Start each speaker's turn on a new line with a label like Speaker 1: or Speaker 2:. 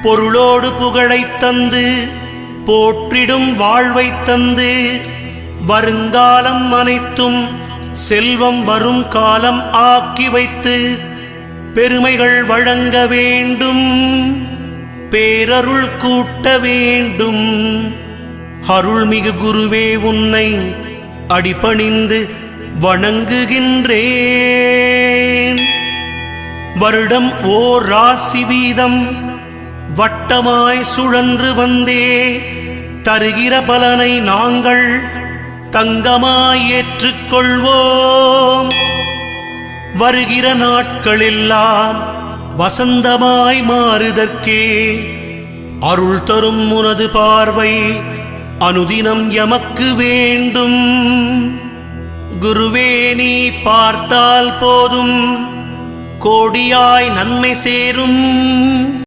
Speaker 1: பொருளோடு புகழைத் தந்து போற்றிடும் வாழ்வைத் தந்து வருங்காலம் அனைத்தும் செல்வம் வரும் காலம் ஆக்கி வைத்து பெருமைகள் வழங்க வேண்டும், பேரருள் கூட்ட வேண்டும். அருள்மிகு குருவே உன்னை அடிபணிந்து வணங்குகின்றேன். வருடம் ஓர் ராசி வீதம் வட்டமாய் சுழன்று வந்தே தருகிற பலனை நாங்கள் தங்கமாய் ஏற்றுக்கொள்வோம். வருகிற நாட்களெல்லாம் வசந்தமாய் மாறுதற்கே அருள் தரும் உனது பார்வை அனுதினம் எமக்கு வேண்டும். குருவே நீ பார்த்தால் போதும் கோடியாய் நன்மை சேரும்.